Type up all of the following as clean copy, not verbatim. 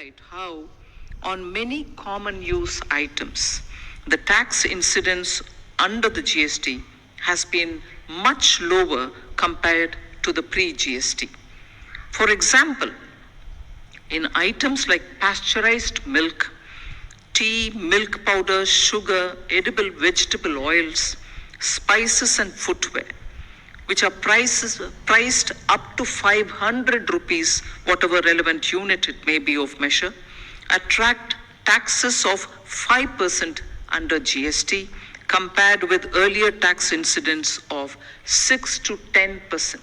highlight how, on many common use items, the tax incidence under the GST has been much lower compared to the pre-GST. For example, in items like pasteurized milk, tea, milk powder, sugar, edible vegetable oils, spices and footwear, which are priced up to 500 rupees, whatever relevant unit it may be of measure, attract taxes of 5% under GST compared with earlier tax incidence of 6 to 10%.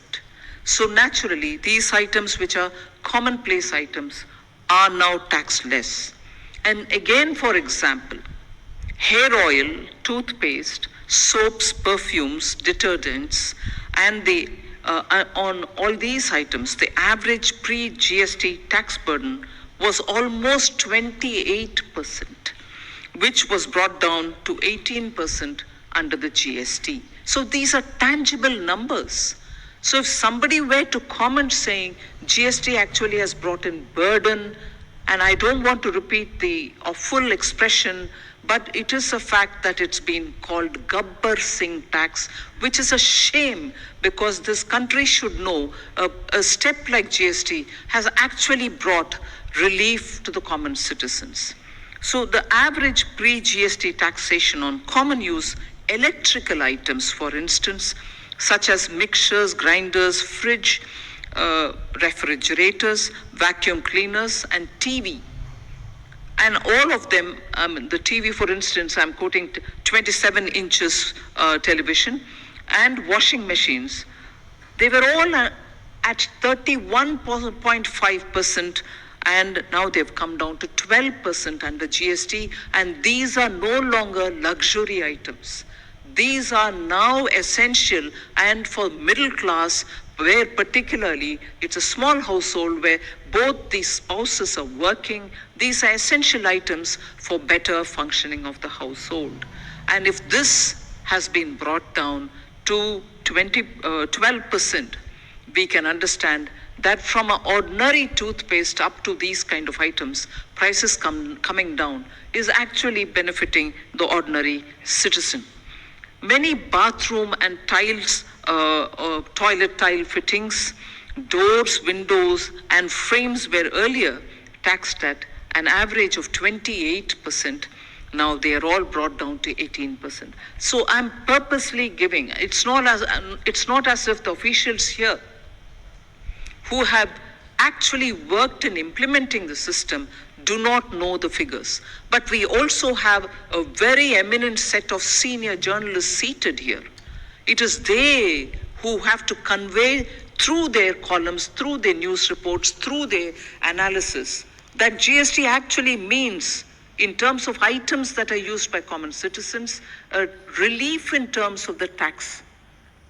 So naturally, these items which are commonplace items are now taxed less. And again, for example, hair oil, toothpaste, soaps, perfumes, detergents, and on all these items, the average pre-GST tax burden was almost 28%, which was brought down to 18% under the GST. So these are tangible numbers. So if somebody were to comment saying GST actually has brought in burden, and I don't want to repeat the full expression, but it is a fact that it's been called Gabbar Singh tax, which is a shame because this country should know a step like GST has actually brought relief to the common citizens. So the average pre-GST taxation on common use electrical items, for instance, such as mixers, grinders, fridge, refrigerators, vacuum cleaners, and TV. And all of them, the TV, for instance, I'm quoting 27 inches television, and washing machines, they were all at 31.5%, and now they've come down to 12% under GST, and these are no longer luxury items. These are now essential, and for middle class, where particularly it's a small household where both the spouses are working, these are essential items for better functioning of the household. And if this has been brought down to 12%, we can understand that from an ordinary toothpaste up to these kind of items, prices coming down is actually benefiting the ordinary citizen. Many bathroom and tiles, toilet tile fittings, doors, windows, and frames were earlier taxed at an average of 28%. Now they are all brought down to 18%. So I'm purposely giving. It's not as if the officials here who have actually worked in implementing the system do not know the figures. But we also have a very eminent set of senior journalists seated here. It is they who have to convey through their columns, through their news reports, through their analysis, that GST actually means, in terms of items that are used by common citizens, a relief in terms of the tax,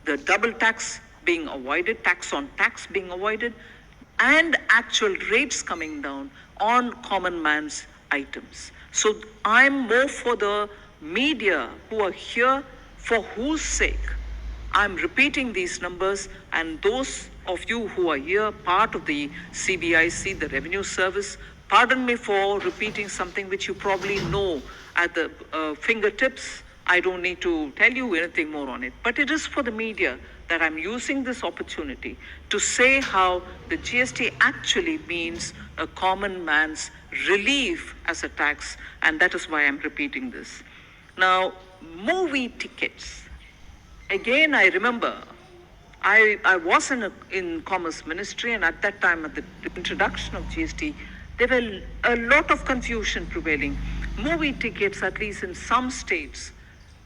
the double tax being avoided, tax on tax being avoided, and actual rates coming down on common man's items. So I'm more for the media who are here, for whose sake I'm repeating these numbers, and those of you who are here, part of the CBIC, the Revenue Service, pardon me for repeating something which you probably know at the fingertips. I don't need to tell you anything more on it, but it is for the media that I'm using this opportunity to say how the GST actually means a common man's relief as a tax, and that is why I'm repeating this. Now, movie tickets. Again, I remember I was in Commerce Ministry, and at that time, at the introduction of GST, there were a lot of confusion prevailing. Movie tickets, at least in some states,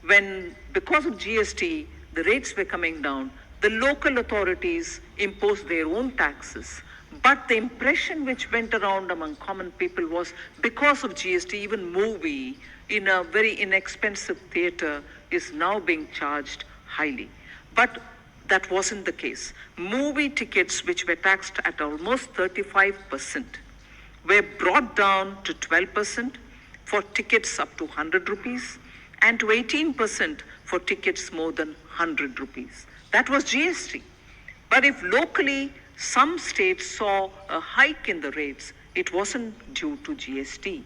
because of GST, the rates were coming down, the local authorities imposed their own taxes. But the impression which went around among common people was, because of GST, even movie in a very inexpensive theater is now being charged highly. But that wasn't the case. Movie tickets, which were taxed at almost 35%, were brought down to 12% for tickets up to 100 rupees and to 18% for tickets more than 100 rupees. That was GST. But if locally some states saw a hike in the rates, It wasn't due to GST.